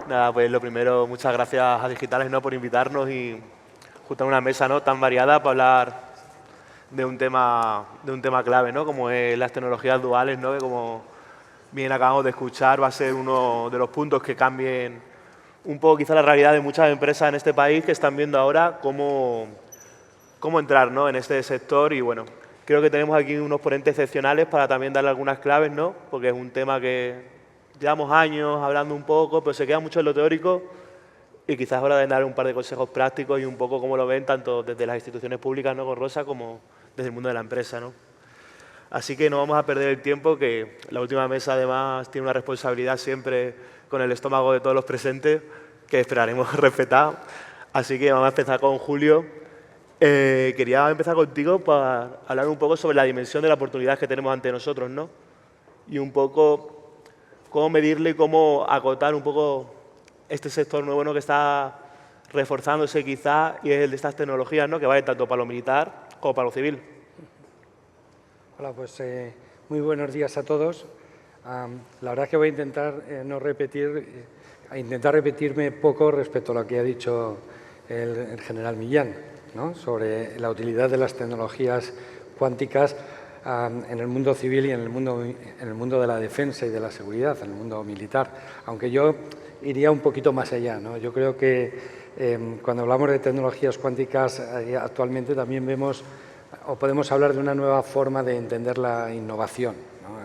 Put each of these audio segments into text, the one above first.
Nada, pues lo primero, muchas gracias a Digitales, ¿no?, por invitarnos y justo en una mesa, ¿no?, tan variada para hablar de un tema clave, ¿no?, como es las tecnologías duales, ¿no?, que como bien acabamos de escuchar va a ser uno de los puntos que cambien un poco quizá la realidad de muchas empresas en este país que están viendo ahora cómo entrar, ¿no?, en este sector. Y bueno, creo que tenemos aquí unos ponentes excepcionales para también darle algunas claves, ¿no?, porque es un tema que llevamos años hablando un poco, pero se queda mucho en lo teórico y quizás es hora de dar un par de consejos prácticos y un poco cómo lo ven tanto desde las instituciones públicas, ¿no?, con Rosa, como desde el mundo de la empresa, ¿no? Así que no vamos a perder el tiempo, que la última mesa además tiene una responsabilidad siempre con el estómago de todos los presentes, que esperaremos respetar. Así que vamos a empezar con Julio. Quería empezar contigo para hablar un poco sobre la dimensión de la oportunidad que tenemos ante nosotros, ¿no? Y un poco cómo medirle y cómo acotar un poco este sector nuevo, ¿no?, que está reforzándose quizá, y es el de estas tecnologías, ¿no?, que vale tanto para lo militar como para lo civil. Hola, pues muy buenos días a todos. La verdad es que voy a intentar no repetir, intentar repetirme poco respecto a lo que ha dicho el general Millán, ¿no?, sobre la utilidad de las tecnologías cuánticas en el mundo civil y en el mundo de la defensa y de la seguridad, en el mundo militar. Aunque yo iría un poquito más allá, ¿no? Yo creo que cuando hablamos de tecnologías cuánticas actualmente también vemos o podemos hablar de una nueva forma de entender la innovación, ¿no?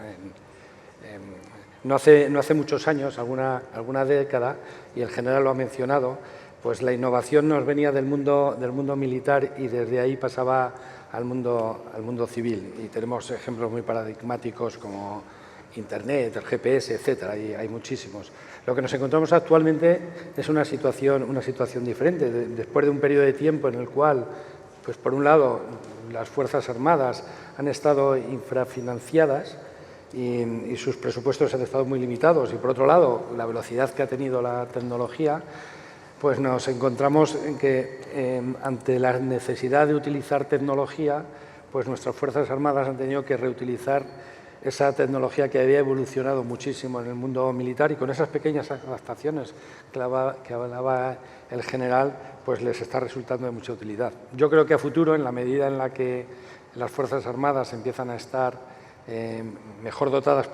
No hace muchos años, alguna década, y el general lo ha mencionado, pues la innovación nos venía del mundo militar y desde ahí pasaba al mundo civil. Y tenemos ejemplos muy paradigmáticos como Internet, el GPS, etcétera, hay muchísimos. Lo que nos encontramos actualmente es una situación diferente. Después de un periodo de tiempo en el cual, pues por un lado, las Fuerzas Armadas han estado infrafinanciadas y sus presupuestos han estado muy limitados, y por otro lado, la velocidad que ha tenido la tecnología, pues nos encontramos en que ante la necesidad de utilizar tecnología, pues nuestras Fuerzas Armadas han tenido que reutilizar esa tecnología que había evolucionado muchísimo en el mundo militar, y con esas pequeñas adaptaciones que hablaba el general, pues les está resultando de mucha utilidad. Yo creo que a futuro, en la medida en la que las Fuerzas Armadas empiezan a estar mejor dotadas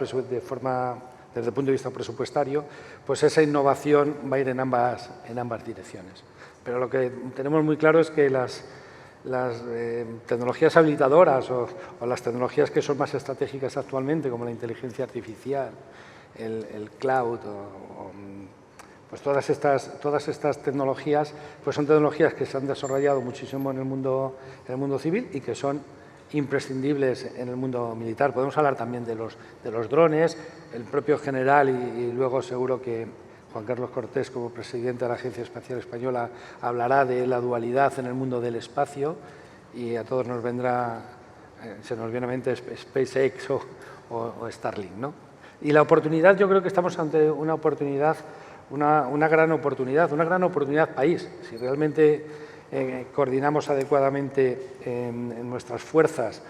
desde el punto de vista presupuestario, pues esa innovación va a ir en ambas direcciones. Pero lo que tenemos muy claro es que las tecnologías habilitadoras o las tecnologías que son más estratégicas actualmente, como la inteligencia artificial, el cloud, pues todas estas tecnologías, pues son tecnologías que se han desarrollado muchísimo en el mundo civil y que son imprescindibles en el mundo militar. Podemos hablar también de los drones. El propio general y luego seguro que Juan Carlos Cortés, como presidente de la Agencia Espacial Española, hablará de la dualidad en el mundo del espacio, y a todos nos vendrá, se nos viene a mente SpaceX o Starlink, ¿no? Y la oportunidad, yo creo que estamos ante una oportunidad, una gran oportunidad país. Si realmente coordinamos adecuadamente en nuestras fuerzas,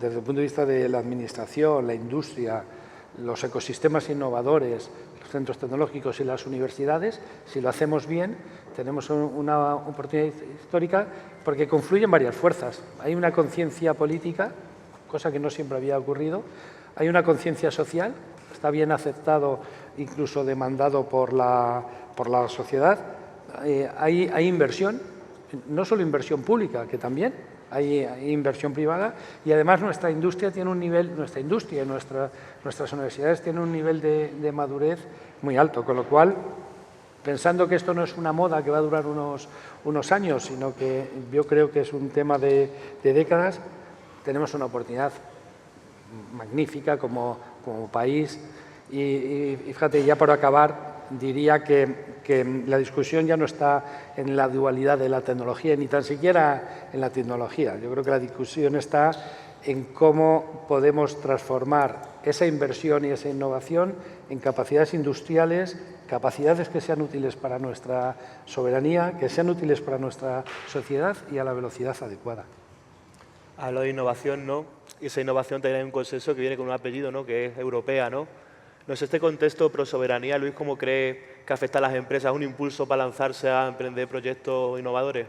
desde el punto de vista de la administración, la industria, los ecosistemas innovadores, los centros tecnológicos y las universidades, si lo hacemos bien, tenemos una oportunidad histórica, porque confluyen varias fuerzas. Hay una conciencia política, cosa que no siempre había ocurrido, hay una conciencia social, está bien aceptado, incluso demandado por la sociedad, hay inversión, no solo inversión pública, que también hay inversión privada, y además nuestra industria tiene un nivel, nuestras universidades tienen un nivel de madurez muy alto, con lo cual, pensando que esto no es una moda que va a durar unos años, sino que yo creo que es un tema de décadas, tenemos una oportunidad magnífica como país. Y fíjate, ya para acabar, diría que la discusión ya no está en la dualidad de la tecnología, ni tan siquiera en la tecnología. Yo creo que la discusión está en cómo podemos transformar esa inversión y esa innovación en capacidades industriales, capacidades que sean útiles para nuestra soberanía, que sean útiles para nuestra sociedad y a la velocidad adecuada. Hablo de innovación, ¿no? Y esa innovación tiene un consenso que viene con un apellido, ¿no?, que es europea, ¿no? No sé, este contexto pro soberanía, Luis, ¿cómo cree que afecta a las empresas? ¿Un impulso para lanzarse a emprender proyectos innovadores?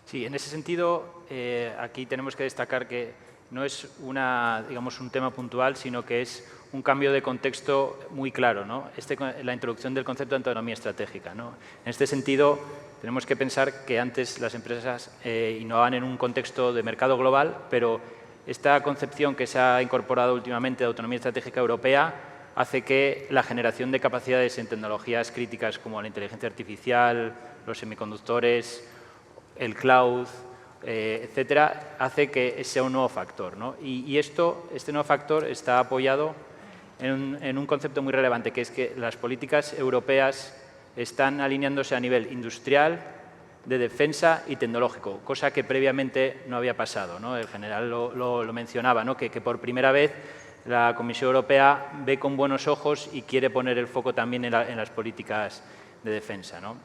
Sí, en ese sentido, aquí tenemos que destacar que no es digamos, un tema puntual, sino que es un cambio de contexto muy claro, ¿no? La introducción del concepto de autonomía estratégica, ¿no? En este sentido, tenemos que pensar que antes las empresas innovaban en un contexto de mercado global, pero esta concepción que se ha incorporado últimamente de autonomía estratégica europea hace que la generación de capacidades en tecnologías críticas como la inteligencia artificial, los semiconductores, el cloud, etcétera, hace que sea un nuevo factor, ¿no? Y este nuevo factor está apoyado en un concepto muy relevante, que es que las políticas europeas están alineándose a nivel industrial, de defensa y tecnológico, cosa que previamente no había pasado, ¿no? El general lo mencionaba, ¿no? Que por primera vez la Comisión Europea ve con buenos ojos y quiere poner el foco también en las políticas de defensa, ¿no?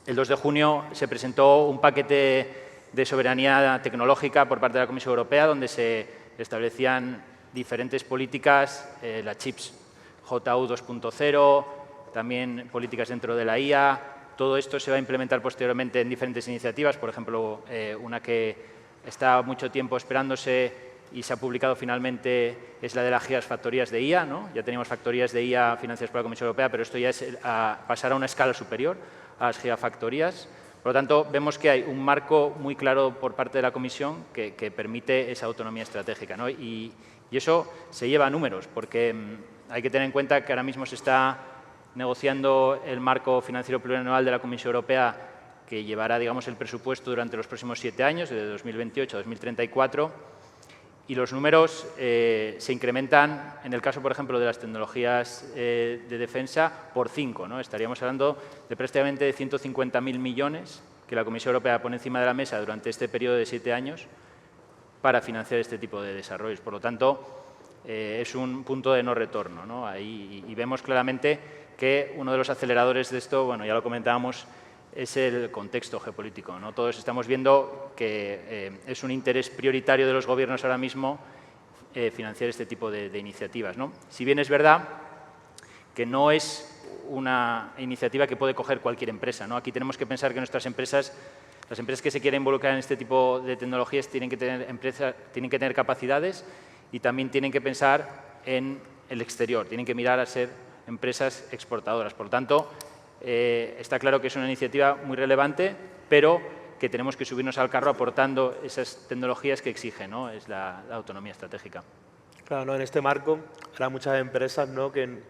El 2 de junio se presentó un paquete de soberanía tecnológica por parte de la Comisión Europea donde se establecían diferentes políticas, la CHIPS JU 2.0, también políticas dentro de la IA. Todo esto se va a implementar posteriormente en diferentes iniciativas, por ejemplo, una que está mucho tiempo esperándose y se ha publicado finalmente es la de las gigafactorías de IA, ¿no? Ya teníamos factorías de IA financiadas por la Comisión Europea, pero esto ya es pasar a una escala superior a las gigafactorías. Por lo tanto, vemos que hay un marco muy claro por parte de la Comisión que permite esa autonomía estratégica, ¿no? Y eso se lleva a números, porque hay que tener en cuenta que ahora mismo se está negociando el marco financiero plurianual de la Comisión Europea que llevará, digamos, el presupuesto durante los próximos 7 años, de 2028 a 2034, y los números se incrementan, en el caso, por ejemplo, de las tecnologías de defensa, por 5, ¿no? Estaríamos hablando de prácticamente de 150.000 millones que la Comisión Europea pone encima de la mesa durante este periodo de 7 años para financiar este tipo de desarrollos. Por lo tanto, es un punto de no retorno, ¿no? Ahí, y vemos claramente que uno de los aceleradores de esto, bueno, ya lo comentábamos, es el contexto geopolítico, ¿no? Todos estamos viendo que es un interés prioritario de los gobiernos ahora mismo financiar este tipo de iniciativas, ¿no? Si bien es verdad que no es una iniciativa que puede coger cualquier empresa, ¿no? Aquí tenemos que pensar que nuestras empresas, las empresas que se quieren involucrar en este tipo de tecnologías tienen que tener capacidades y también tienen que pensar en el exterior, tienen que mirar a ser empresas exportadoras. Por lo tanto, está claro que es una iniciativa muy relevante, pero que tenemos que subirnos al carro aportando esas tecnologías que exigen, ¿no? Es la autonomía estratégica. Claro, ¿no? En este marco, habrá muchas empresas, ¿no?, que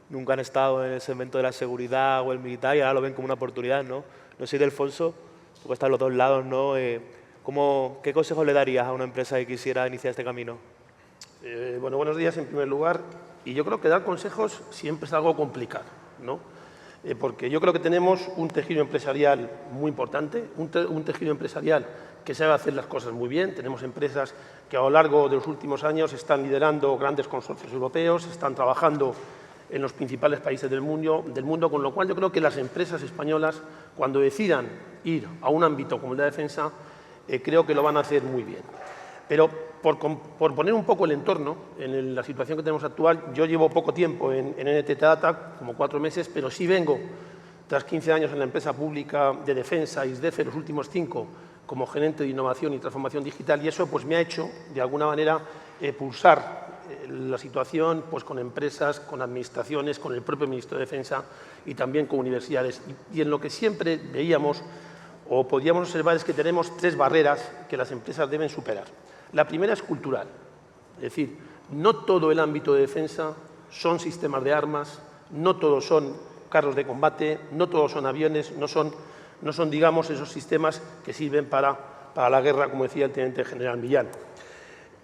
nunca han estado en el segmento de la seguridad o el militar y ahora lo ven como una oportunidad, ¿no? No sé, Ildefonso, porque están los dos lados, ¿no? ¿Qué consejos le darías a una empresa que quisiera iniciar este camino? Bueno, buenos días en primer lugar. Y yo creo que dar consejos siempre es algo complicado, ¿no? Porque yo creo que tenemos un tejido empresarial muy importante, un tejido empresarial que sabe hacer las cosas muy bien. Tenemos empresas que a lo largo de los últimos años están liderando grandes consorcios europeos, están trabajando en los principales países del mundo, con lo cual yo creo que las empresas españolas, cuando decidan ir a un ámbito como el de la defensa, creo que lo van a hacer muy bien. Pero por poner un poco el entorno en la situación que tenemos actual, yo llevo poco tiempo en NTT Data, como 4 meses, pero sí vengo, tras 15 años en la empresa pública de defensa, ISDEFE, los últimos 5, como gerente de innovación y transformación digital, y eso pues me ha hecho, de alguna manera, pulsar la situación pues, con empresas, con administraciones, con el propio Ministro de Defensa y también con universidades. Y en lo que siempre veíamos o podíamos observar es que tenemos 3 barreras que las empresas deben superar. La primera es cultural, es decir, no todo el ámbito de defensa son sistemas de armas, no todos son carros de combate, no todos son aviones, no son digamos, esos sistemas que sirven para la guerra, como decía el teniente general Millán.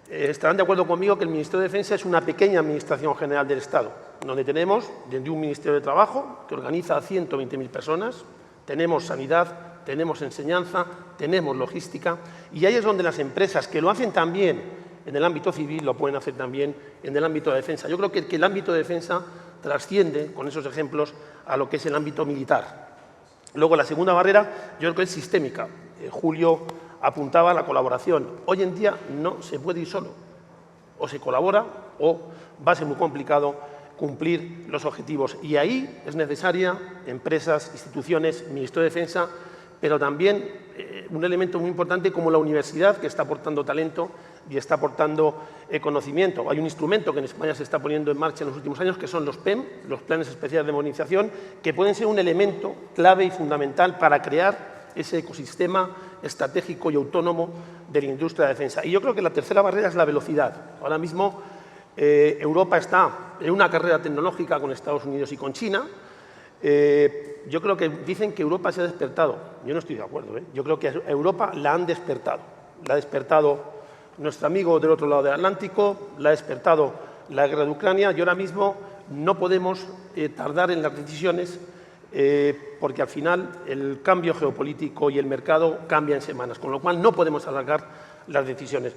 Estarán de acuerdo conmigo que el Ministerio de Defensa es una pequeña administración general del Estado, donde tenemos desde un Ministerio de Trabajo que organiza a 120.000 personas, tenemos sanidad, tenemos enseñanza, tenemos logística, y ahí es donde las empresas que lo hacen también en el ámbito civil lo pueden hacer también en el ámbito de defensa. Yo creo que el ámbito de defensa trasciende, con esos ejemplos, a lo que es el ámbito militar. Luego, la segunda barrera, yo creo que es sistémica. Julio apuntaba a la colaboración. Hoy en día no se puede ir solo. O se colabora o va a ser muy complicado cumplir los objetivos. Y ahí es necesaria empresas, instituciones, Ministerio de Defensa, pero también un elemento muy importante como la universidad, que está aportando talento y está aportando conocimiento. Hay un instrumento que en España se está poniendo en marcha en los últimos años, que son los PEM, los Planes Especiales de Modernización, que pueden ser un elemento clave y fundamental para crear ese ecosistema estratégico y autónomo de la industria de defensa. Y yo creo que la tercera barrera es la velocidad. Ahora mismo Europa está en una carrera tecnológica con Estados Unidos y con China. Yo creo que dicen que Europa se ha despertado. Yo no estoy de acuerdo. Yo creo que a Europa la han despertado. La ha despertado nuestro amigo del otro lado del Atlántico, la ha despertado la guerra de Ucrania y ahora mismo no podemos tardar en las decisiones porque al final el cambio geopolítico y el mercado cambia en semanas, con lo cual no podemos alargar las decisiones.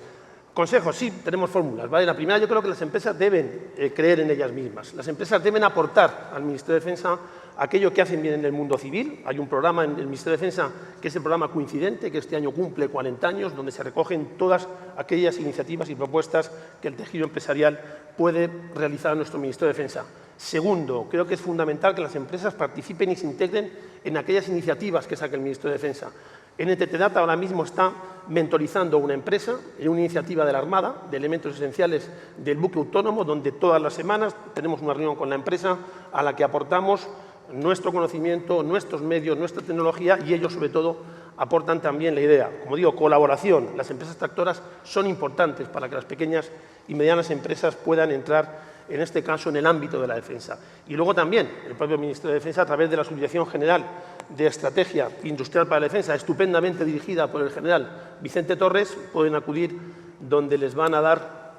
Consejos, sí, tenemos fórmulas, ¿vale? La primera, yo creo que las empresas deben creer en ellas mismas. Las empresas deben aportar al Ministerio de Defensa aquello que hacen bien en el mundo civil. Hay un programa en el Ministerio de Defensa que es el programa Coincidente, que este año cumple 40 años, donde se recogen todas aquellas iniciativas y propuestas que el tejido empresarial puede realizar en nuestro Ministerio de Defensa. Segundo, creo que es fundamental que las empresas participen y se integren en aquellas iniciativas que saque el Ministerio de Defensa. NTT Data ahora mismo está mentorizando una empresa en una iniciativa de la Armada, de elementos esenciales del buque autónomo, donde todas las semanas tenemos una reunión con la empresa a la que aportamos nuestro conocimiento, nuestros medios, nuestra tecnología y ellos, sobre todo, aportan también la idea. Como digo, colaboración. Las empresas tractoras son importantes para que las pequeñas y medianas empresas puedan entrar, en este caso, en el ámbito de la defensa. Y luego también el propio Ministerio de Defensa, a través de la Subdirección General de Estrategia Industrial para la Defensa, estupendamente dirigida por el general Vicente Torres, pueden acudir donde les van a dar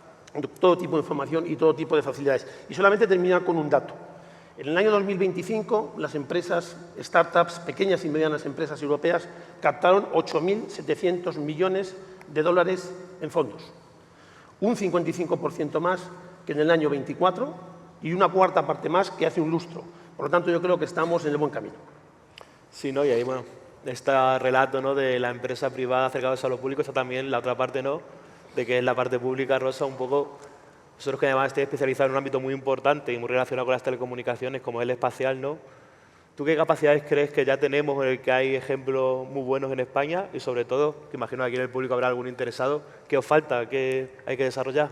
todo tipo de información y todo tipo de facilidades. Y solamente terminar con un dato. En el año 2025, las empresas, startups, pequeñas y medianas empresas europeas, captaron 8.700 millones de dólares en fondos. Un 55% más que en el año 24 y una cuarta parte más que hace un lustro. Por lo tanto, yo creo que estamos en el buen camino. Sí, ¿no? Y ahí, bueno, este relato, ¿no?, de la empresa privada acercándose a lo público, está también la otra parte, ¿no?, de que es la parte pública, Rosa, un poco. Nosotros que además estáis especializados en un ámbito muy importante y muy relacionado con las telecomunicaciones, como es el espacial, ¿no? ¿Tú qué capacidades crees que ya tenemos en el que hay ejemplos muy buenos en España? Y sobre todo, que imagino que aquí en el público habrá algún interesado, ¿qué os falta? ¿Qué hay que desarrollar?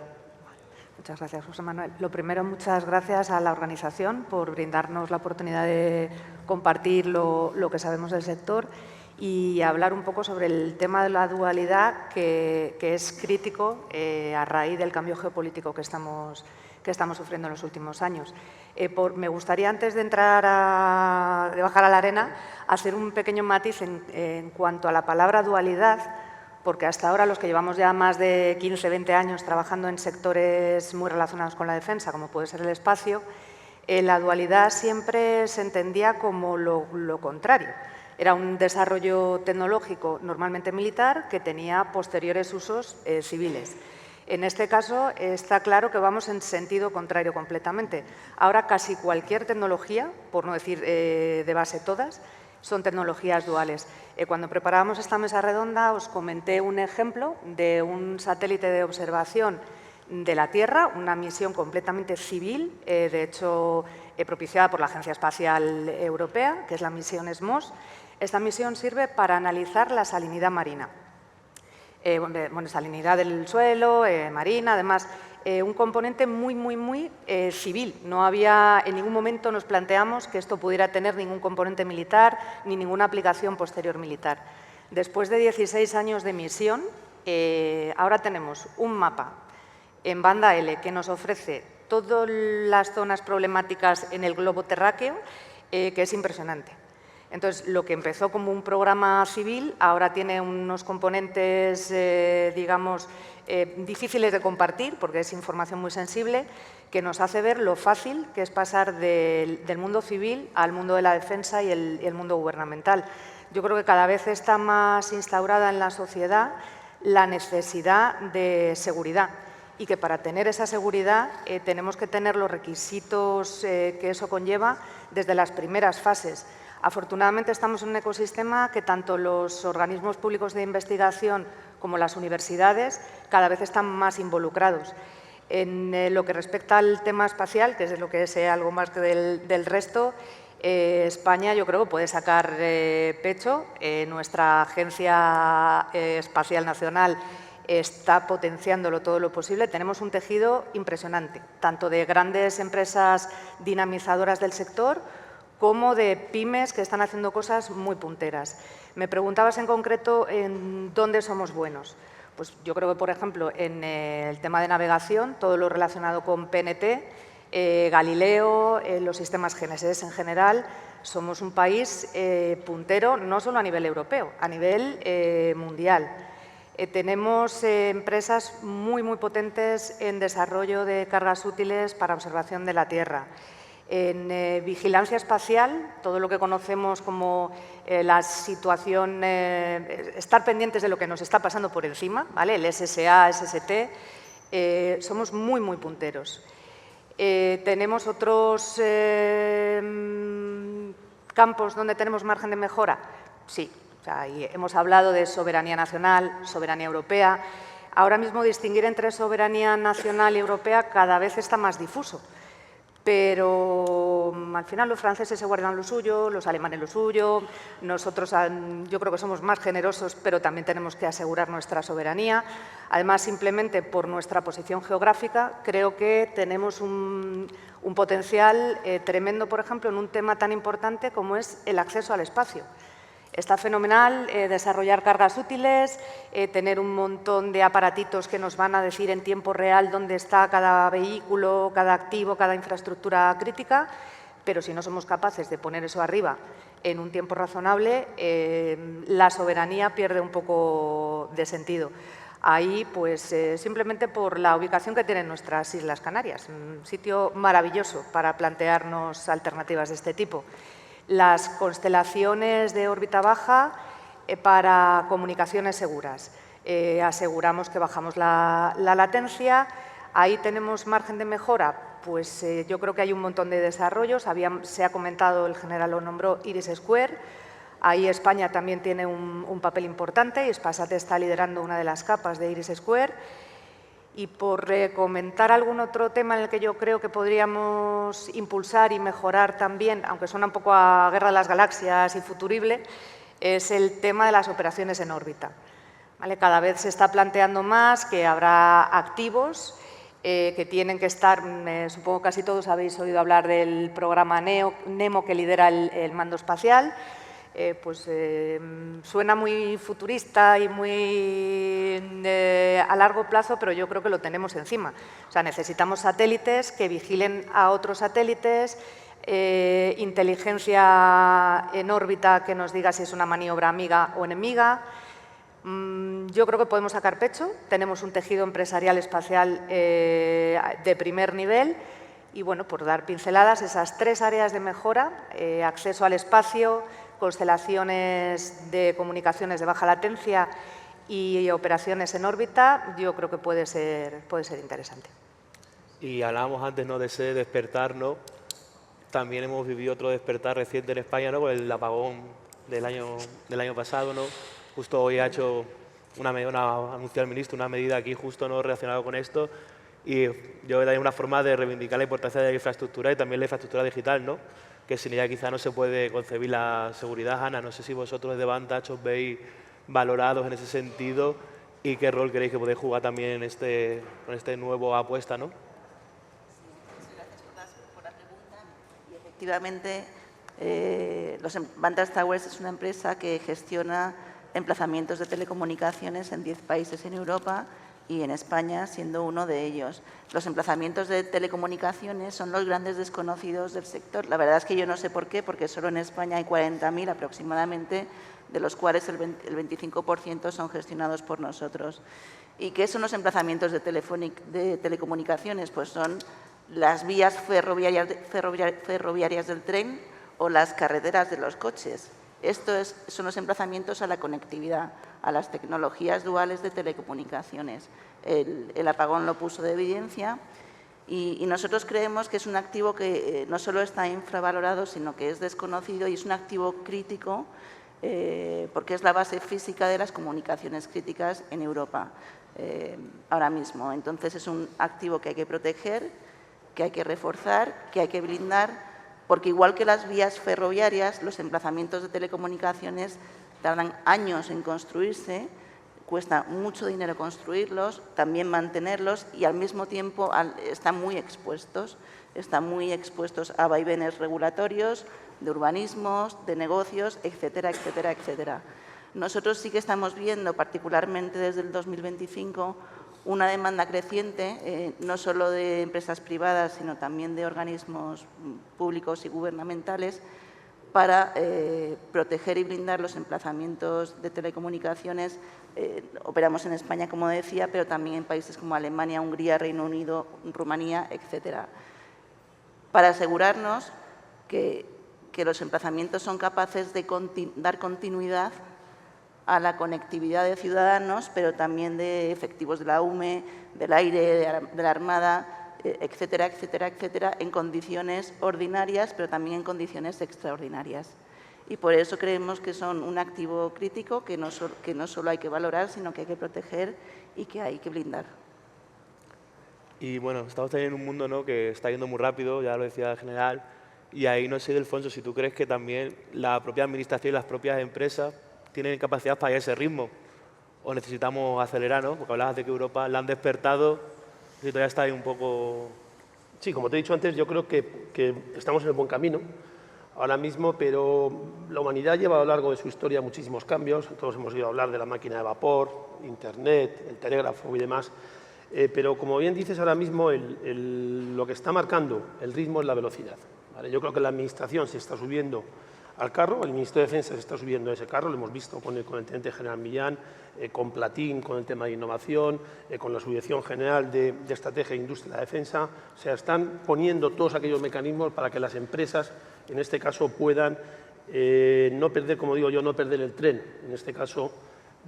Muchas gracias, José Manuel. Lo primero, muchas gracias a la organización por brindarnos la oportunidad de compartir lo que sabemos del sector y hablar un poco sobre el tema de la dualidad, que es crítico a raíz del cambio geopolítico que estamos sufriendo en los últimos años. Me gustaría, antes de de bajar a la arena, hacer un pequeño matiz en cuanto a la palabra dualidad, porque hasta ahora los que llevamos ya más de 15, 20 años trabajando en sectores muy relacionados con la defensa, como puede ser el espacio, la dualidad siempre se entendía como lo contrario. Era un desarrollo tecnológico normalmente militar que tenía posteriores usos civiles. En este caso está claro que vamos en sentido contrario completamente. Ahora casi cualquier tecnología, por no decir de base todas, son tecnologías duales. Cuando preparábamos esta mesa redonda os comenté un ejemplo de un satélite de observación de la Tierra, una misión completamente civil, de hecho propiciada por la Agencia Espacial Europea, que es la misión SMOS. Esta misión sirve para analizar la salinidad marina. Salinidad del suelo, marina, además, un componente muy civil. No había, en ningún momento nos planteamos que esto pudiera tener ningún componente militar ni ninguna aplicación posterior militar. Después de 16 años de misión, ahora tenemos un mapa en banda L que nos ofrece todas las zonas problemáticas en el globo terráqueo, que es impresionante. Entonces, lo que empezó como un programa civil ahora tiene unos componentes, digamos, difíciles de compartir, porque es información muy sensible, que nos hace ver lo fácil que es pasar del mundo civil al mundo de la defensa y el mundo gubernamental. Yo creo que cada vez está más instaurada en la sociedad la necesidad de seguridad y que para tener esa seguridad tenemos que tener los requisitos que eso conlleva desde las primeras fases. Afortunadamente estamos en un ecosistema que tanto los organismos públicos de investigación como las universidades cada vez están más involucrados. En lo que respecta al tema espacial, que es lo que sé algo más que del resto, España yo creo que puede sacar pecho. Nuestra Agencia Espacial Nacional está potenciándolo todo lo posible. Tenemos un tejido impresionante, tanto de grandes empresas dinamizadoras del sector como de pymes que están haciendo cosas muy punteras. Me preguntabas en concreto en dónde somos buenos. Pues yo creo que, por ejemplo, en el tema de navegación, todo lo relacionado con PNT, Galileo, los sistemas GNSS en general, somos un país puntero no solo a nivel europeo, a nivel mundial. Tenemos empresas muy potentes en desarrollo de cargas útiles para observación de la Tierra. En vigilancia espacial, todo lo que conocemos como la situación, estar pendientes de lo que nos está pasando por encima, ¿vale? El SSA, SST, somos muy punteros. ¿Tenemos otros campos donde tenemos margen de mejora? Sí. O sea, hemos hablado de soberanía nacional, soberanía europea. Ahora mismo distinguir entre soberanía nacional y europea cada vez está más difuso. Pero al final los franceses se guardan lo suyo, los alemanes lo suyo, nosotros yo creo que somos más generosos, pero también tenemos que asegurar nuestra soberanía. Además, simplemente por nuestra posición geográfica, creo que tenemos un potencial tremendo, por ejemplo, en un tema tan importante como es el acceso al espacio. Está fenomenal desarrollar cargas útiles, tener un montón de aparatitos que nos van a decir en tiempo real dónde está cada vehículo, cada activo, cada infraestructura crítica, pero si no somos capaces de poner eso arriba en un tiempo razonable, la soberanía pierde un poco de sentido. Ahí, pues, simplemente por la ubicación que tienen nuestras Islas Canarias, un sitio maravilloso para plantearnos alternativas de este tipo. Las constelaciones de órbita baja para comunicaciones seguras. Aseguramos que bajamos la latencia. Ahí tenemos margen de mejora. Pues yo creo que hay un montón de desarrollos. Se ha comentado, el general lo nombró, IRIS². Ahí España también tiene un papel importante y Spasat está liderando una de las capas de IRIS². Y por comentar algún otro tema en el que yo creo que podríamos impulsar y mejorar también, aunque suena un poco a Guerra de las Galaxias y futurible, es el tema de las operaciones en órbita. ¿Vale? Cada vez se está planteando más que habrá activos que tienen que estar, supongo casi todos habéis oído hablar del programa NEMO que lidera el mando espacial. Suena muy futurista y muy a largo plazo, pero yo creo que lo tenemos encima. O sea, necesitamos satélites que vigilen a otros satélites, inteligencia en órbita que nos diga si es una maniobra amiga o enemiga. Yo creo que podemos sacar pecho, tenemos un tejido empresarial espacial de primer nivel y, bueno, por dar pinceladas, esas 3 áreas de mejora, acceso al espacio, constelaciones de comunicaciones de baja latencia y operaciones en órbita, yo creo que puede ser interesante. Y hablábamos antes, ¿no?, de ese despertar, ¿no? También hemos vivido otro despertar reciente en España, ¿no?, con el apagón del año pasado, ¿no? Justo hoy ha hecho anunció el ministro una medida aquí justo, ¿no?, relacionada con esto, y yo creo que hay una forma de reivindicar la importancia de la infraestructura y también la infraestructura digital, ¿no?, que sin ella quizá no se puede concebir la seguridad. Ana, no sé si vosotros de Vantage os veis valorados en ese sentido y qué rol creéis que podéis jugar también con este nuevo apuesta, ¿no? Sí, gracias por la pregunta. Y efectivamente, Vantage Towers es una empresa que gestiona emplazamientos de telecomunicaciones en 10 países en Europa y en España siendo uno de ellos. Los emplazamientos de telecomunicaciones son los grandes desconocidos del sector. La verdad es que yo no sé por qué, porque solo en España hay 40.000 aproximadamente, de los cuales el 25% son gestionados por nosotros. ¿Y qué son los emplazamientos de telecomunicaciones? Pues son las vías ferroviarias del tren o las carreteras de los coches. Son los emplazamientos a la conectividad, a las tecnologías duales de telecomunicaciones. El apagón lo puso de evidencia y nosotros creemos que es un activo que no solo está infravalorado, sino que es desconocido y es un activo crítico porque es la base física de las comunicaciones críticas en Europa. ahora mismo. Entonces, es un activo que hay que proteger, que hay que reforzar, que hay que blindar, porque igual que las vías ferroviarias, los emplazamientos de telecomunicaciones tardan años en construirse, cuesta mucho dinero construirlos, también mantenerlos y al mismo tiempo están muy expuestos a vaivenes regulatorios, de urbanismos, de negocios, etcétera, etcétera, etcétera. Nosotros sí que estamos viendo, particularmente desde el 2025, una demanda creciente, no solo de empresas privadas, sino también de organismos públicos y gubernamentales, para proteger y blindar los emplazamientos de telecomunicaciones. Operamos en España, como decía, pero también en países como Alemania, Hungría, Reino Unido, Rumanía, etcétera, para asegurarnos que los emplazamientos son capaces de dar continuidad a la conectividad de ciudadanos, pero también de efectivos de la UME, del aire, de la Armada, etcétera, etcétera, etcétera, en condiciones ordinarias, pero también en condiciones extraordinarias. Y por eso creemos que son un activo crítico que no solo hay que valorar, sino que hay que proteger y que hay que blindar. Y bueno, estamos también en un mundo, ¿no?, que está yendo muy rápido, ya lo decía el general, y ahí no sé, Ildefonso, si tú crees que también la propia administración y las propias empresas tienen capacidad para ir a ese ritmo, o necesitamos acelerar, ¿no? Porque hablabas de que Europa la han despertado, y todavía está ahí un poco... Sí, como te he dicho antes, yo creo que estamos en el buen camino ahora mismo, pero la humanidad lleva a lo largo de su historia muchísimos cambios. Todos hemos oído hablar de la máquina de vapor, Internet, el telégrafo y demás, pero como bien dices ahora mismo, lo que está marcando el ritmo es la velocidad, ¿vale? Yo creo que la Administración se está subiendo al carro, el Ministerio de Defensa se está subiendo a ese carro, lo hemos visto con el Teniente General Millán, con Platín, con el tema de innovación, con la Subdirección General de Estrategia e Industria de la Defensa. O sea, están poniendo todos aquellos mecanismos para que las empresas, en este caso, puedan no perder, como digo yo, no perder el tren, en este caso,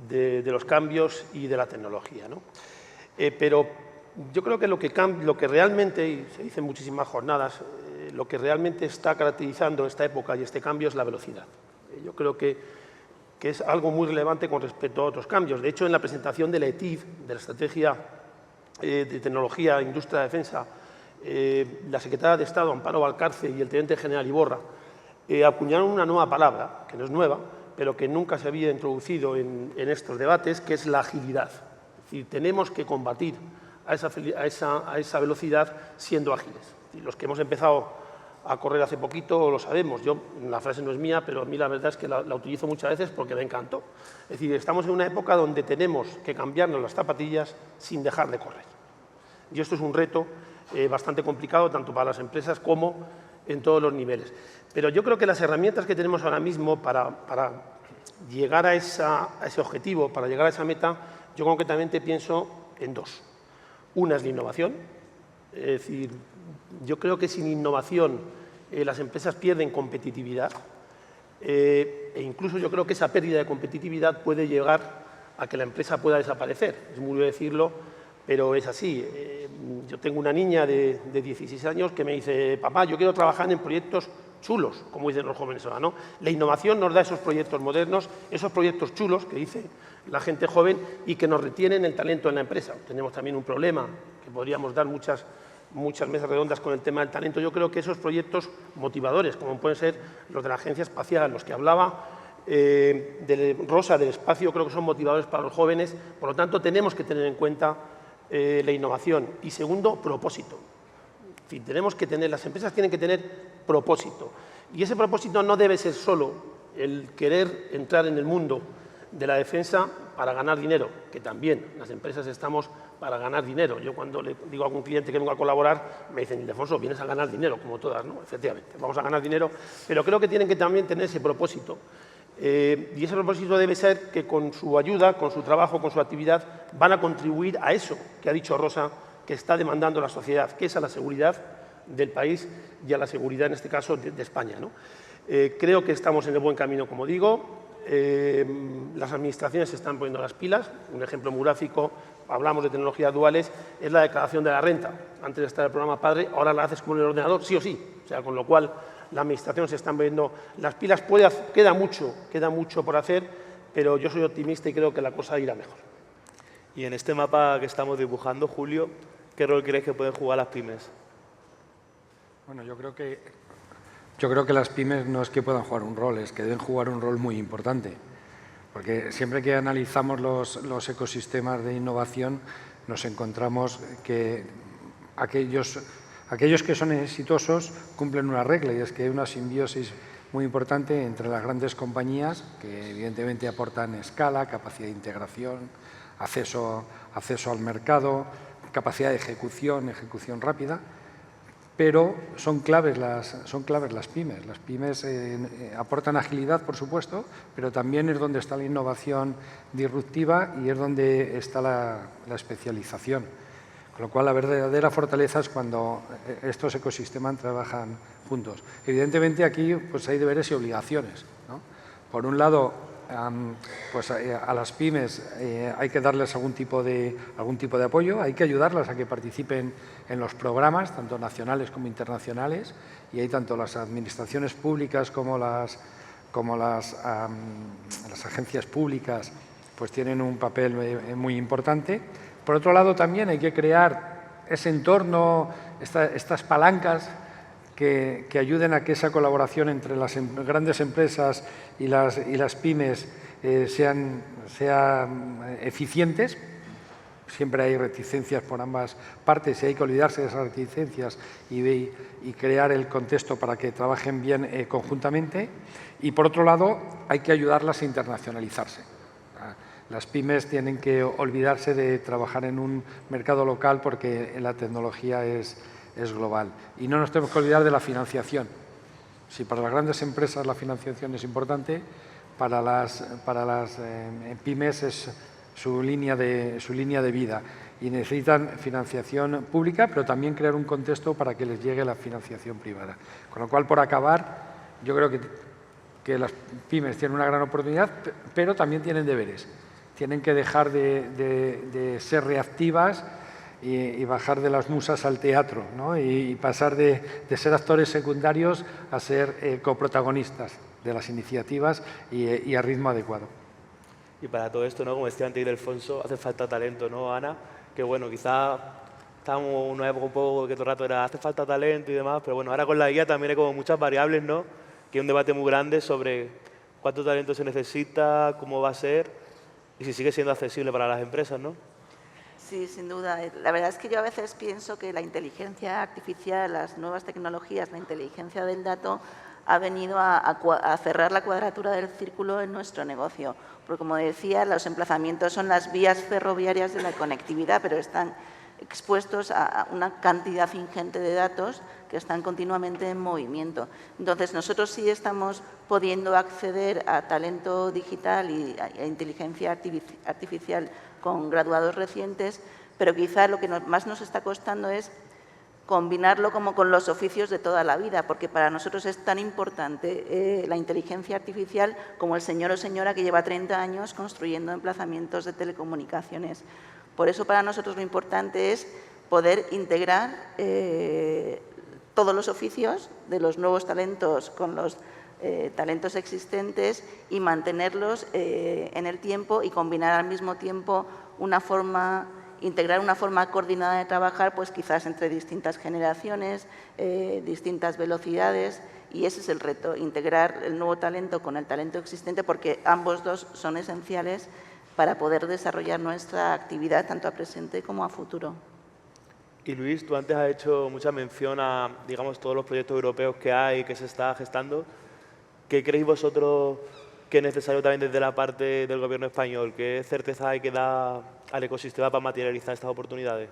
de los cambios y de la tecnología, ¿no? Pero yo creo que lo que realmente, y se dice en muchísimas jornadas, lo que realmente está caracterizando esta época y este cambio es la velocidad. Yo creo que es algo muy relevante con respecto a otros cambios. De hecho, en la presentación de la ETID, de la Estrategia de Tecnología, Industria, Defensa, la secretaria de Estado, Amparo Valcarce, y el Teniente General Iborra acuñaron una nueva palabra, que no es nueva, pero que nunca se había introducido en estos debates, que es la agilidad. Es decir, tenemos que combatir a esa velocidad siendo ágiles. Y los que hemos empezado a correr hace poquito lo sabemos. La frase no es mía, pero a mí la verdad es que la utilizo muchas veces porque me encantó. Es decir, estamos en una época donde tenemos que cambiarnos las zapatillas sin dejar de correr. Y esto es un reto bastante complicado, tanto para las empresas como en todos los niveles. Pero yo creo que las herramientas que tenemos ahora mismo para llegar a ese objetivo, para llegar a esa meta, yo concretamente pienso en dos. Una es la innovación. Es decir, yo creo que sin innovación las empresas pierden competitividad e incluso yo creo que esa pérdida de competitividad puede llegar a que la empresa pueda desaparecer. Es muy duro decirlo, pero es así. Yo tengo una niña de 16 años que me dice: papá, yo quiero trabajar en proyectos chulos, como dicen los jóvenes ahora, ¿no? La innovación nos da esos proyectos modernos, esos proyectos chulos que dice la gente joven y que nos retienen el talento en la empresa. Tenemos también un problema que podríamos dar muchas mesas redondas con el tema del talento. Yo creo que esos proyectos motivadores, como pueden ser los de la Agencia Espacial, los que hablaba de Rosa, del espacio, creo que son motivadores para los jóvenes. Por lo tanto, tenemos que tener en cuenta la innovación. Y segundo, propósito. En fin, las empresas tienen que tener propósito. Y ese propósito no debe ser solo el querer entrar en el mundo de la defensa para ganar dinero, que también las empresas estamos para ganar dinero. Yo cuando le digo a algún cliente que vengo a colaborar, me dicen: Ildefonso, vienes a ganar dinero, como todas, ¿no? Efectivamente, vamos a ganar dinero, pero creo que tienen que también tener ese propósito. Y ese propósito debe ser que con su ayuda, con su trabajo, con su actividad, van a contribuir a eso que ha dicho Rosa, que está demandando la sociedad, que es a la seguridad del país y a la seguridad, en este caso, de España, ¿no? Creo que estamos en el buen camino, como digo. Las administraciones se están poniendo las pilas. Un ejemplo muy gráfico, hablamos de tecnologías duales, es la declaración de la renta. Antes de estar el programa Padre, ahora la haces con el ordenador, sí o sí. O sea, con lo cual, la administración se están poniendo las pilas. Queda mucho por hacer, pero yo soy optimista y creo que la cosa irá mejor. Y en este mapa que estamos dibujando, Julio, ¿qué rol crees que pueden jugar las pymes? Bueno, yo creo que las pymes no es que puedan jugar un rol, es que deben jugar un rol muy importante. Porque siempre que analizamos los ecosistemas de innovación, nos encontramos que aquellos que son exitosos cumplen una regla, y es que hay una simbiosis muy importante entre las grandes compañías, que evidentemente aportan escala, capacidad de integración, acceso al mercado, capacidad de ejecución rápida, pero son claves las pymes. Las pymes aportan agilidad, por supuesto, pero también es donde está la innovación disruptiva y es donde está la especialización. Con lo cual, la verdadera fortaleza es cuando estos ecosistemas trabajan juntos. Evidentemente, aquí pues, hay deberes y obligaciones, ¿no? Por un lado, pues a las pymes hay que darles algún tipo de apoyo, hay que ayudarlas a que participen en los programas, tanto nacionales como internacionales, y hay tanto las administraciones públicas como las agencias públicas pues tienen un papel muy importante. Por otro lado, también hay que crear ese entorno, estas palancas que ayuden a que esa colaboración entre las grandes empresas y las pymes sean eficientes. Siempre hay reticencias por ambas partes y hay que olvidarse de esas reticencias y crear el contexto para que trabajen bien conjuntamente. Y, por otro lado, hay que ayudarlas a internacionalizarse. Las pymes tienen que olvidarse de trabajar en un mercado local porque la tecnología es global. Y no nos tenemos que olvidar de la financiación. Si para las grandes empresas la financiación es importante, para las pymes es su línea de vida. Y necesitan financiación pública, pero también crear un contexto para que les llegue la financiación privada. Con lo cual, por acabar, yo creo que las pymes tienen una gran oportunidad, pero también tienen deberes. Tienen que dejar de ser reactivas y bajar de las musas al teatro, ¿no? Y pasar de ser actores secundarios a ser coprotagonistas de las iniciativas y a ritmo adecuado. Y para todo esto, ¿no? Como decía antes Ildefonso, hace falta talento, ¿no, Ana? Que bueno, quizás estábamos en una época un poco que todo el rato era hace falta talento y demás, pero bueno, ahora con la guía también hay como muchas variables, ¿no? Que hay un debate muy grande sobre cuánto talento se necesita, cómo va a ser y si sigue siendo accesible para las empresas, ¿no? Sí, sin duda. La verdad es que yo a veces pienso que la inteligencia artificial, las nuevas tecnologías, la inteligencia del dato ha venido a cerrar la cuadratura del círculo en nuestro negocio. Porque, como decía, los emplazamientos son las vías ferroviarias de la conectividad, pero están expuestos a una cantidad ingente de datos que están continuamente en movimiento. Entonces, nosotros sí estamos pudiendo acceder a talento digital y a inteligencia artificial con graduados recientes, pero quizá lo que más nos está costando es combinarlo como con los oficios de toda la vida, porque para nosotros es tan importante la inteligencia artificial como el señor o señora que lleva 30 años construyendo emplazamientos de telecomunicaciones. Por eso, para nosotros lo importante es poder integrar todos los oficios de los nuevos talentos con los talentos existentes y mantenerlos en el tiempo y combinar al mismo tiempo integrar una forma coordinada de trabajar, pues quizás entre distintas generaciones, distintas velocidades, y ese es el reto, integrar el nuevo talento con el talento existente, porque ambos dos son esenciales para poder desarrollar nuestra actividad tanto a presente como a futuro. Y Luis, tú antes has hecho mucha mención a, digamos, todos los proyectos europeos que hay y que se está gestando. ¿Qué creéis vosotros que es necesario también desde la parte del Gobierno español? ¿Qué certeza hay que dar al ecosistema para materializar estas oportunidades?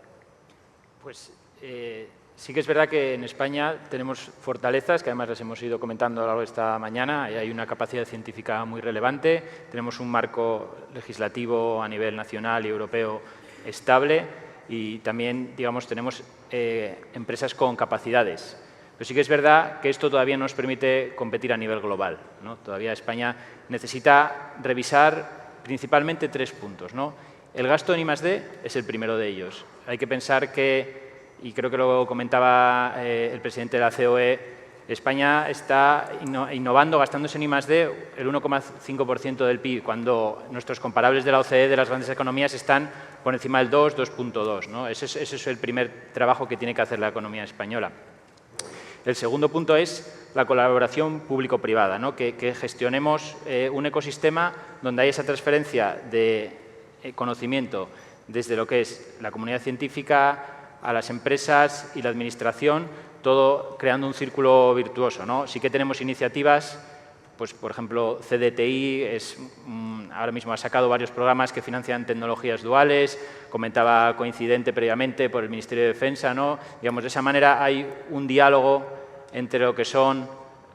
Pues sí que es verdad que en España tenemos fortalezas, que además las hemos ido comentando a lo largo de esta mañana. Hay una capacidad científica muy relevante, tenemos un marco legislativo a nivel nacional y europeo estable y también, digamos, tenemos empresas con capacidades. Pero sí que es verdad que esto todavía no nos permite competir a nivel global, ¿no? Todavía España necesita revisar principalmente 3 puntos, ¿no? El gasto en I+D es el primero de ellos. Hay que pensar que, y creo que lo comentaba el presidente de la COE, España está innovando, gastándose en I+D el 1,5% del PIB, cuando nuestros comparables de la OCDE, de las grandes economías, están por encima del 2, 2.2, ¿no? Ese es el primer trabajo que tiene que hacer la economía española. El segundo punto es la colaboración público-privada, ¿no? Que gestionemos un ecosistema donde hay esa transferencia de conocimiento desde lo que es la comunidad científica a las empresas y la administración, todo creando un círculo virtuoso, ¿no? Sí que tenemos iniciativas, pues por ejemplo CDTI ahora mismo ha sacado varios programas que financian tecnologías duales, comentaba Coincidente previamente por el Ministerio de Defensa, ¿no? Digamos, de esa manera hay un diálogo entre lo que son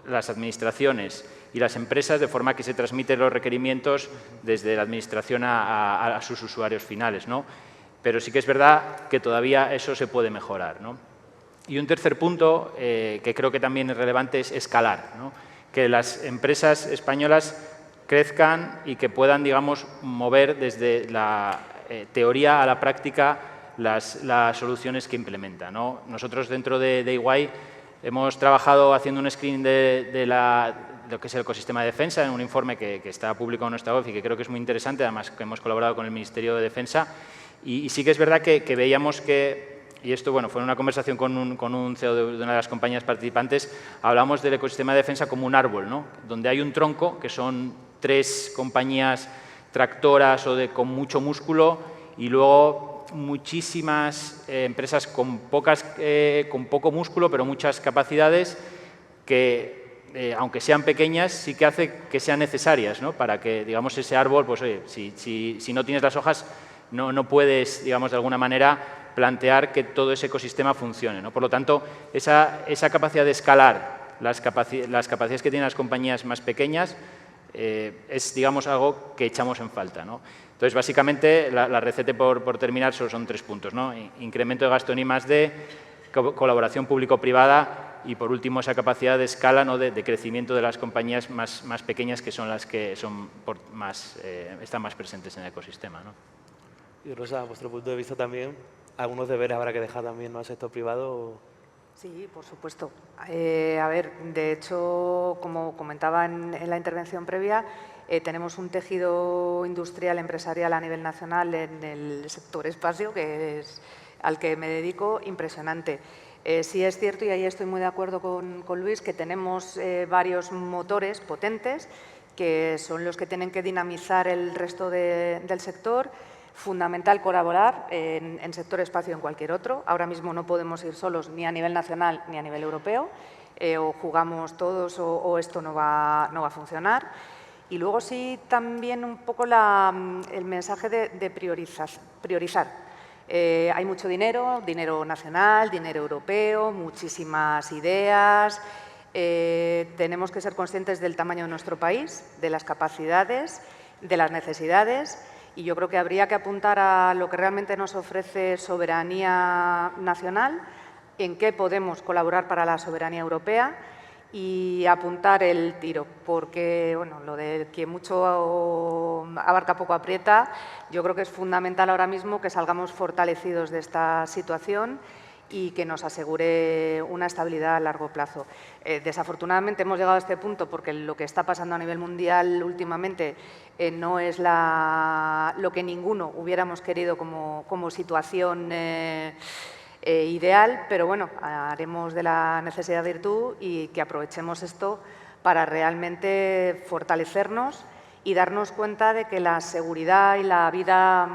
las administraciones y las empresas, de forma que se transmiten los requerimientos desde la administración a sus usuarios finales, ¿no? Pero sí que es verdad que todavía eso se puede mejorar, ¿no? Y un tercer punto que creo que también es relevante es escalar, ¿no? Que las empresas españolas crezcan y que puedan, digamos, mover desde la teoría a la práctica las soluciones que implementan, ¿no? Nosotros dentro de EY hemos trabajado haciendo un screening de lo que es el ecosistema de defensa en un informe que está publicado en nuestra web y que creo que es muy interesante, además que hemos colaborado con el Ministerio de Defensa y sí que es verdad que veíamos que, y esto bueno, fue en una conversación con un CEO de una de las compañías participantes, hablamos del ecosistema de defensa como un árbol, ¿no? Donde hay un tronco, que son 3 compañías tractoras o con mucho músculo y luego muchísimas empresas con poco músculo, pero muchas capacidades que, aunque sean pequeñas, sí que hace que sean necesarias, ¿no? Para que, digamos, ese árbol, pues oye, si no tienes las hojas, no puedes, digamos, de alguna manera plantear que todo ese ecosistema funcione, ¿no? Por lo tanto, esa capacidad de escalar las capacidades que tienen las compañías más pequeñas es, digamos, algo que echamos en falta, ¿no? Entonces, básicamente, la receta por terminar son 3 puntos, ¿no? Incremento de gasto en I+D, colaboración público-privada y, por último, esa capacidad de escala, ¿no? de crecimiento de las compañías más pequeñas, que son las que están más presentes en el ecosistema, ¿no? Y Rosa, a vuestro punto de vista también, ¿algunos deberes habrá que dejar también, ¿no?, al sector privado? Sí, por supuesto. A ver, de hecho, como comentaba en la intervención previa, tenemos un tejido industrial empresarial a nivel nacional en el sector espacio, que es al que me dedico, impresionante. Sí es cierto, y ahí estoy muy de acuerdo con Luis, que tenemos varios motores potentes que son los que tienen que dinamizar el resto del sector. Fundamental colaborar en sector espacio o en cualquier otro. Ahora mismo no podemos ir solos ni a nivel nacional ni a nivel europeo. O jugamos todos o esto no va a funcionar. Y luego sí también un poco el mensaje de priorizar. Hay mucho dinero nacional, dinero europeo, muchísimas ideas. Tenemos que ser conscientes del tamaño de nuestro país, de las capacidades, de las necesidades. Y yo creo que habría que apuntar a lo que realmente nos ofrece soberanía nacional, en qué podemos colaborar para la soberanía europea y apuntar el tiro, porque bueno, lo de que mucho abarca poco aprieta, yo creo que es fundamental ahora mismo que salgamos fortalecidos de esta situación y que nos asegure una estabilidad a largo plazo. Desafortunadamente hemos llegado a este punto porque lo que está pasando a nivel mundial últimamente no es lo que ninguno hubiéramos querido como situación ideal, pero bueno, haremos de la necesidad virtud y que aprovechemos esto para realmente fortalecernos y darnos cuenta de que la seguridad y la vida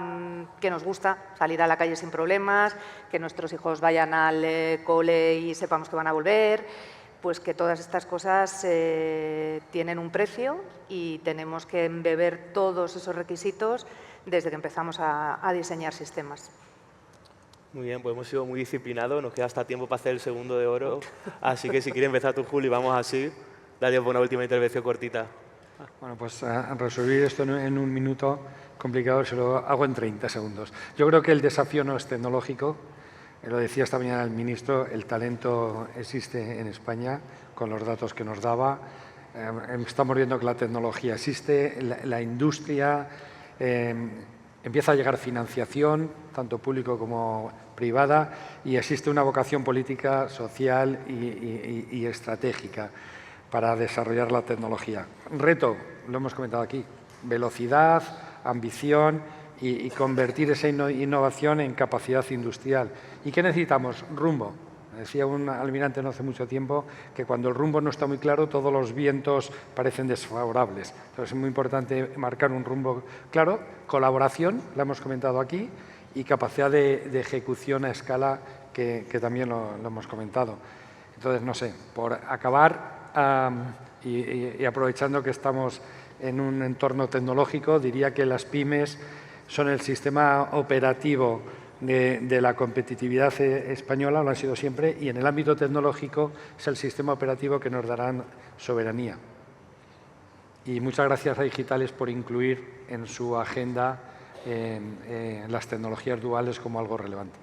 que nos gusta, salir a la calle sin problemas, que nuestros hijos vayan al cole y sepamos que van a volver, pues que todas estas cosas tienen un precio y tenemos que embeber todos esos requisitos desde que empezamos a diseñar sistemas. Muy bien, pues hemos sido muy disciplinados, nos queda hasta tiempo para hacer el segundo de oro, así que si quieres empezar tú, Juli, vamos así. Dale por una última intervención cortita. Bueno, pues a resolver esto en un minuto complicado se lo hago en 30 segundos. Yo creo que el desafío no es tecnológico, lo decía esta mañana el ministro, el talento existe en España con los datos que nos daba. Estamos viendo que la tecnología existe, la industria, empieza a llegar financiación, tanto público como privada, y existe una vocación política, social y estratégica para desarrollar la tecnología. Reto, lo hemos comentado aquí, velocidad, ambición y convertir esa innovación en capacidad industrial. ¿Y qué necesitamos? Rumbo. Decía un almirante no hace mucho tiempo que cuando el rumbo no está muy claro, todos los vientos parecen desfavorables. Entonces es muy importante marcar un rumbo claro, colaboración, la hemos comentado aquí, y capacidad de ejecución a escala, que también lo hemos comentado. Entonces, no sé, por acabar y aprovechando que estamos en un entorno tecnológico, diría que las pymes son el sistema operativo de la competitividad española, lo han sido siempre, y en el ámbito tecnológico es el sistema operativo que nos dará soberanía. Y muchas gracias a Digitales por incluir en su agenda las tecnologías duales como algo relevante.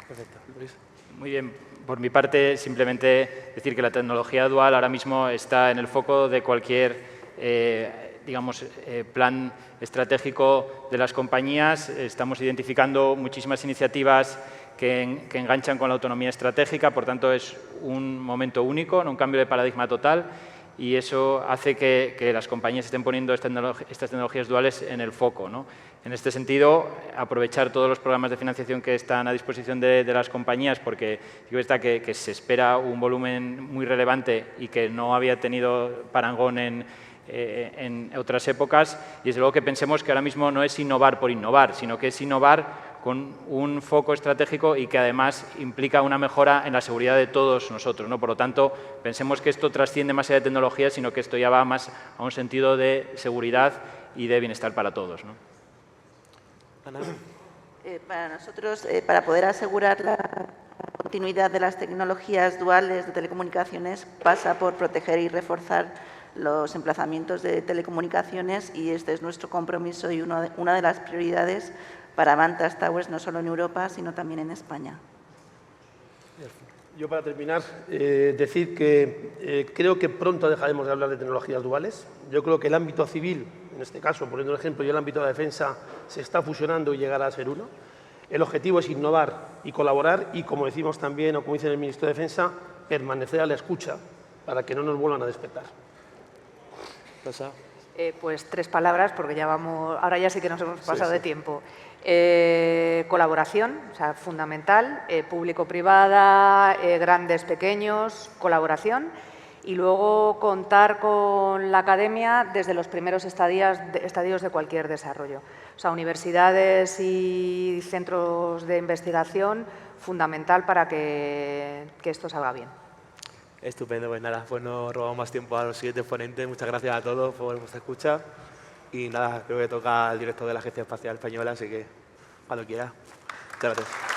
Perfecto. Luis. Muy bien. Por mi parte, simplemente decir que la tecnología dual ahora mismo está en el foco de cualquier plan estratégico de las compañías. Estamos identificando muchísimas iniciativas que enganchan con la autonomía estratégica, por tanto es un momento único, un cambio de paradigma total, y eso hace que las compañías estén poniendo estas tecnologías duales en el foco, ¿no? En este sentido, aprovechar todos los programas de financiación que están a disposición de las compañías, porque está que se espera un volumen muy relevante y que no había tenido parangón en otras épocas, y desde luego que pensemos que ahora mismo no es innovar por innovar, sino que es innovar con un foco estratégico y que además implica una mejora en la seguridad de todos nosotros, ¿no? Por lo tanto, pensemos que esto trasciende más allá de tecnología, sino que esto ya va más a un sentido de seguridad y de bienestar para todos, ¿no? Ana. Para nosotros, para poder asegurar la continuidad de las tecnologías duales de telecomunicaciones, pasa por proteger y reforzar los emplazamientos de telecomunicaciones, y este es nuestro compromiso y una de las prioridades para Vantage Towers, no solo en Europa, sino también en España. Yo, para terminar, decir que creo que pronto dejaremos de hablar de tecnologías duales. Yo creo que el ámbito civil, en este caso, poniendo un ejemplo, y el ámbito de la defensa se está fusionando y llegará a ser uno. El objetivo es innovar y colaborar y, como decimos también, o como dice el Ministro de Defensa, permanecer a la escucha para que no nos vuelvan a despertar. Rosa. Pues 3 palabras, porque ya vamos, ahora ya sí que nos hemos pasado de tiempo. Colaboración, o sea, fundamental, público-privada, grandes, pequeños, colaboración, y luego contar con la academia desde los primeros estadios de cualquier desarrollo. O sea, universidades y centros de investigación, fundamental para que esto salga bien. Estupendo, pues nada, pues no robamos más tiempo a los siguientes ponentes. Muchas gracias a todos por vuestra escucha. Y nada, creo que toca al director de la Agencia Espacial Española, así que cuando quiera. Muchas gracias.